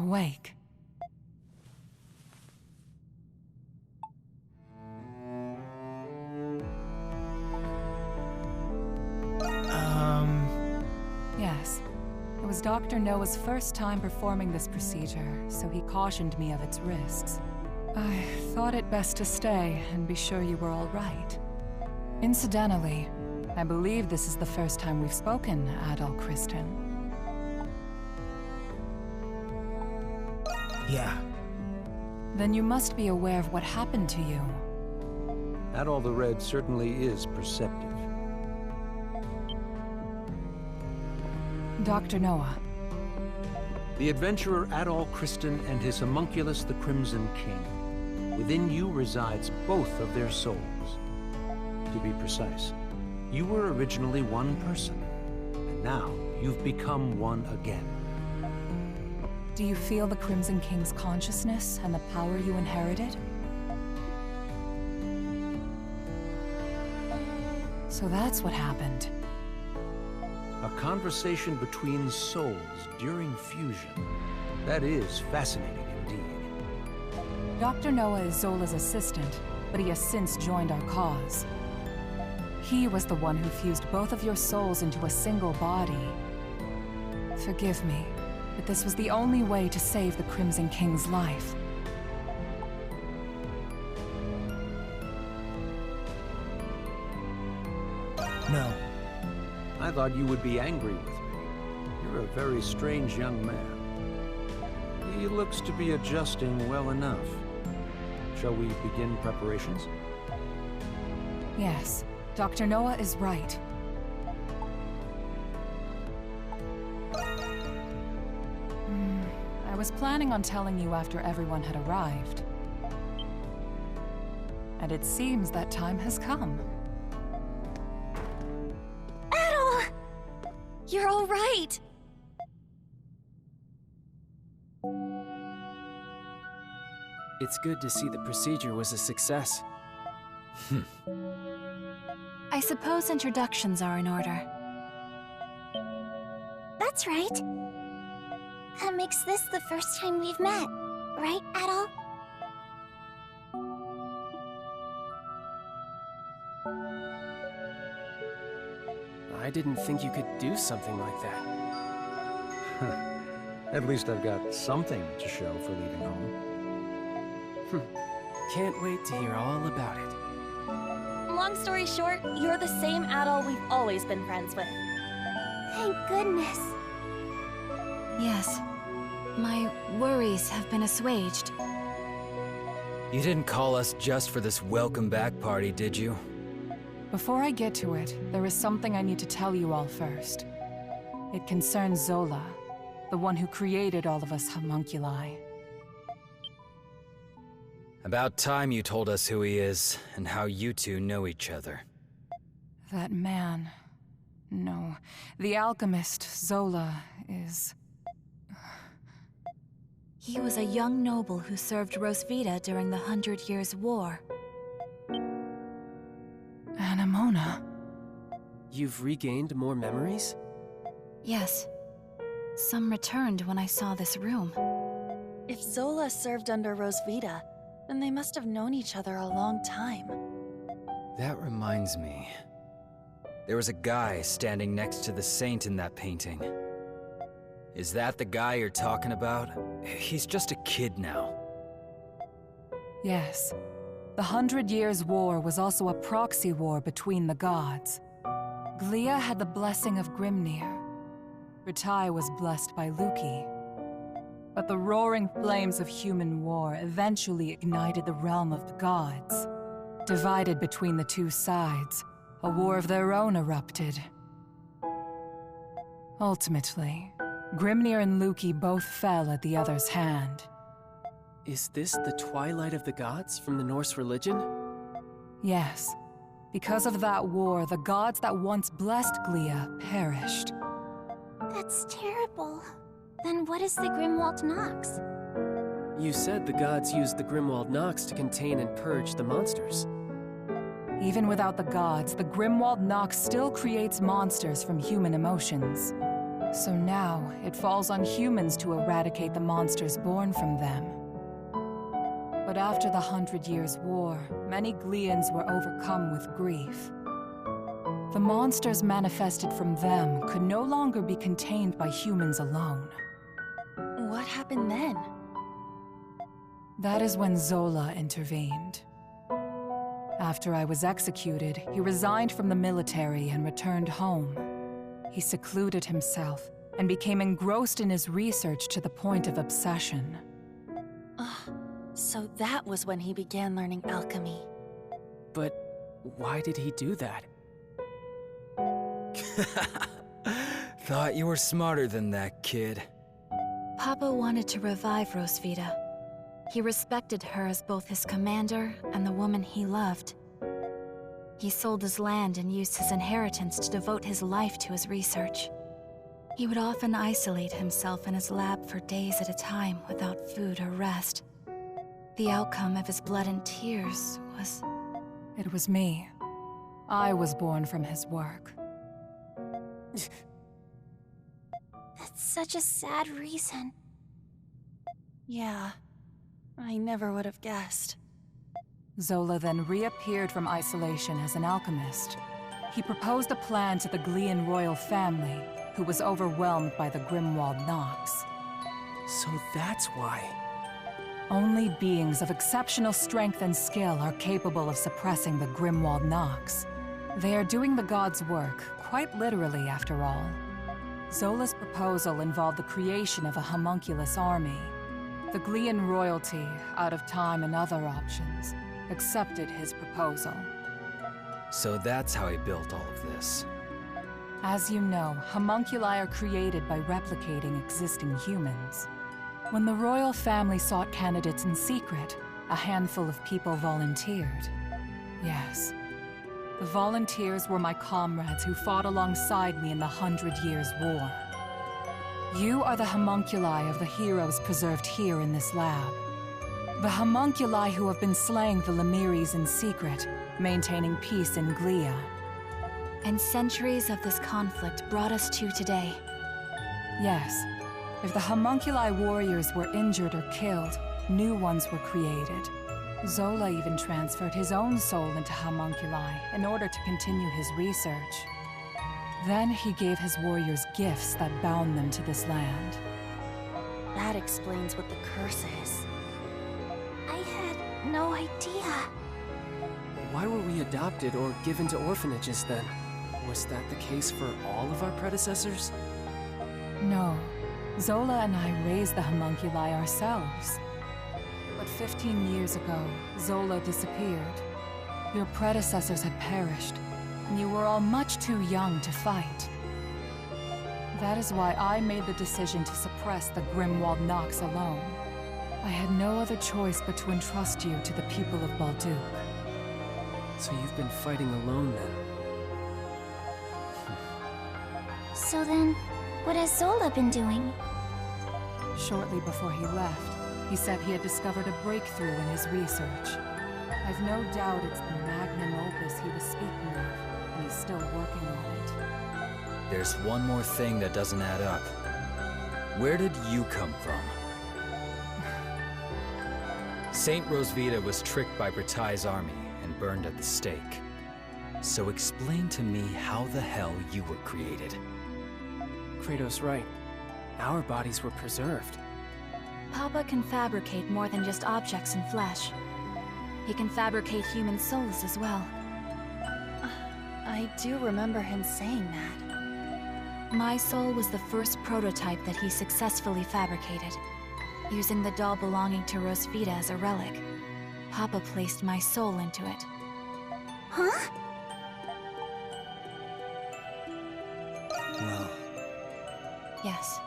awake. Yes. It was Dr. Noah's first time performing this procedure, so he cautioned me of its risks. I thought it best to stay and be sure you were all right. Incidentally, I believe this is the first time we've spoken, Adol Kristen. Yeah. Then you must be aware of what happened to you. Adol the Red certainly is perceptive. Dr. Noah. The adventurer Adol Kristen and his homunculus, the Crimson King. Within you resides both of their souls. To be precise, you were originally one person, and now you've become one again. Do you feel the Crimson King's consciousness and the power you inherited? So that's what happened. A conversation between souls during fusion. That is fascinating indeed. Dr. Noah is Zola's assistant, but he has since joined our cause. He was the one who fused both of your souls into a single body. Forgive me, but this was the only way to save the Crimson King's life. No. I thought you would be angry with me. You're a very strange young man. He looks to be adjusting well enough. Shall we begin preparations? Yes, Dr. Noah is right. I was planning on telling you after everyone had arrived. And it seems that time has come. You're all right! It's good to see the procedure was a success. I suppose introductions are in order. That's right. That makes this the first time we've met, right, Adol? I didn't think you could do something like that. At least I've got something to show for leaving home. Can't wait to hear all about it. Long story short, you're the same Adol we've always been friends with. Thank goodness. Yes. My worries have been assuaged. You didn't call us just for this welcome back party, did you? Before I get to it, there is something I need to tell you all first. It concerns Zola, the one who created all of us homunculi. About time you told us who he is, and how you two know each other. That man... No, the alchemist, Zola, is... He was a young noble who served Rosvita during the 100 Years' War. Anemona. You've regained more memories? Yes. Some returned when I saw this room. If Zola served under Rosvita, then they must have known each other a long time. That reminds me. There was a guy standing next to the saint in that painting. Is that the guy you're talking about? He's just a kid now. Yes. The 100 Years' War was also a proxy war between the gods. Glia had the blessing of Grimnir. Ritai was blessed by Luki. But the roaring flames of human war eventually ignited the realm of the gods. Divided between the two sides, a war of their own erupted. Ultimately, Grimnir and Luki both fell at the other's hand. Is this the Twilight of the Gods from the Norse religion? Yes. Because of that war, the gods that once blessed Glia perished. That's terrible. Then what is the Grimwald Nox? You said the gods used the Grimwald Nox to contain and purge the monsters. Even without the gods, the Grimwald Nox still creates monsters from human emotions. So now, it falls on humans to eradicate the monsters born from them. But after the 100 Years' War, many Gleans were overcome with grief. The monsters manifested from them could no longer be contained by humans alone. What happened then? That is when Zola intervened. After I was executed, he resigned from the military and returned home. He secluded himself and became engrossed in his research to the point of obsession. So that was when he began learning alchemy. But why did he do that? Thought you were smarter than that, kid. Papa wanted to revive Rosvita. He respected her as both his commander and the woman he loved. He sold his land and used his inheritance to devote his life to his research. He would often isolate himself in his lab for days at a time without food or rest. The outcome of his blood and tears was... It was me. I was born from his work. That's such a sad reason. Yeah, I never would have guessed. Zola then reappeared from isolation as an alchemist. He proposed a plan to the Glean royal family, who was overwhelmed by the Grimwald Nox. So that's why. Only beings of exceptional strength and skill are capable of suppressing the Grimwald Nox. They are doing the gods' work, quite literally after all. Zola's proposal involved the creation of a homunculus army. The Glean royalty, out of time and other options, accepted his proposal. So that's how he built all of this. As you know, homunculi are created by replicating existing humans. When the royal family sought candidates in secret, a handful of people volunteered. Yes. The volunteers were my comrades who fought alongside me in the 100 Years' War. You are the homunculi of the heroes preserved here in this lab. The homunculi who have been slaying the Lemiris in secret, maintaining peace in Glia. And centuries of this conflict brought us to today. Yes. If the homunculi warriors were injured or killed, new ones were created. Zola even transferred his own soul into homunculi in order to continue his research. Then he gave his warriors gifts that bound them to this land. That explains what the curse is. I had no idea. Why were we adopted or given to orphanages then? Was that the case for all of our predecessors? No. Zola and I raised the homunculi ourselves. But 15 years ago, Zola disappeared. Your predecessors had perished, and you were all much too young to fight. That is why I made the decision to suppress the Grimwald Nox alone. I had no other choice but to entrust you to the people of Balduq. So you've been fighting alone then? So then, what has Zola been doing? Shortly before he left, he said he had discovered a breakthrough in his research. I've no doubt it's the magnum opus he was speaking of, and he's still working on it. There's one more thing that doesn't add up. Where did you come from? Saint Rosvita was tricked by Bratai's army and burned at the stake. So explain to me how the hell you were created. Kratos' right. Our bodies were preserved. Papa can fabricate more than just objects and flesh. He can fabricate human souls as well. I do remember him saying that. My soul was the first prototype that he successfully fabricated. Using the doll belonging to Rosvita as a relic, Papa placed my soul into it. Huh? Well, Yes.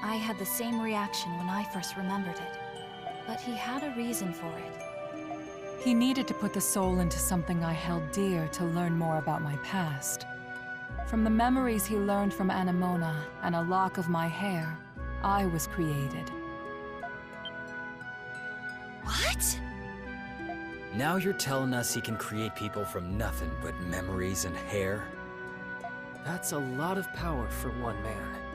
I had the same reaction when I first remembered it. But he had a reason for it. He needed to put the soul into something I held dear to learn more about my past. From the memories he learned from Anemona and a lock of my hair, I was created. What? now you're telling us he can create people from nothing but memories and hair? That's a lot of power for one man.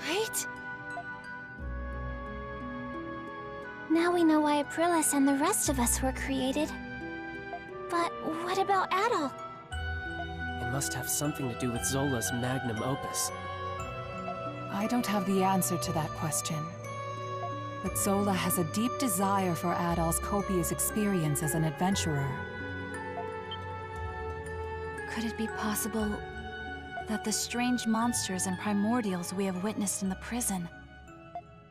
Right? Now we know why Aprilis and the rest of us were created. But what about Adol? It must have something to do with Zola's magnum opus. I don't have the answer to that question. But Zola has a deep desire for Adol's copious experience as an adventurer. Could it be possible that the strange monsters and primordials we have witnessed in the prison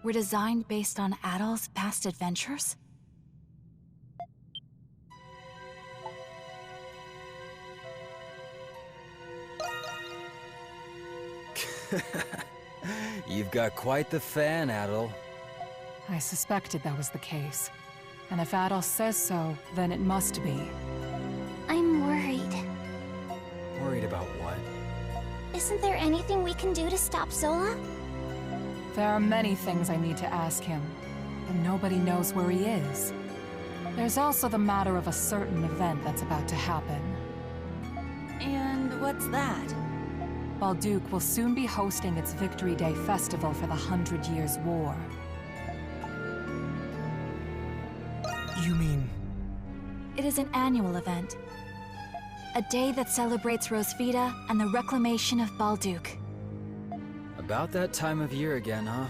were designed based on Adol's past adventures? You've got quite the fan, Adol. I suspected that was the case. And if Adol says so, then it must be. I'm worried. Worried about what? Isn't there anything we can do to stop Zola? There are many things I need to ask him, and nobody knows where he is. There's also the matter of a certain event that's about to happen. And what's that? Balduque will soon be hosting its Victory Day festival for the 100 Years' War. You mean... It is an annual event. A day that celebrates Rosvita and the reclamation of Balduque. About that time of year again, huh?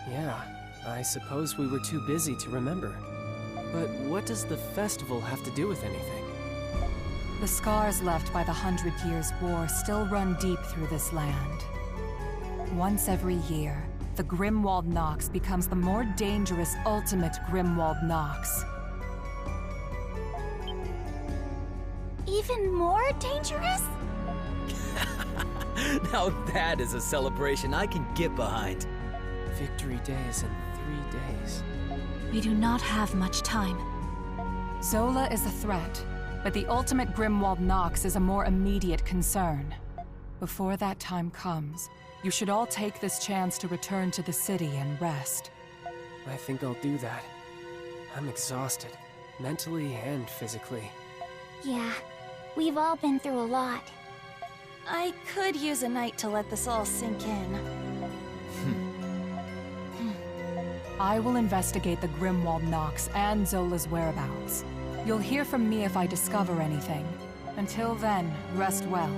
Yeah, I suppose we were too busy to remember. But what does the festival have to do with anything? The scars left by the 100 Years' War still run deep through this land. Once every year, the Grimwald Nox becomes the more dangerous ultimate Grimwald Nox. Even more dangerous? Now that is a celebration I can get behind. Victory Day is in 3 days. We do not have much time. Zola is a threat, but the ultimate Grimwald Nox is a more immediate concern. Before that time comes, you should all take this chance to return to the city and rest. I think I'll do that. I'm exhausted, mentally and physically. Yeah, we've all been through a lot. I could use a night to let this all sink in. I will investigate the Grimwald Nox and Zola's whereabouts. You'll hear from me if I discover anything. Until then, rest well.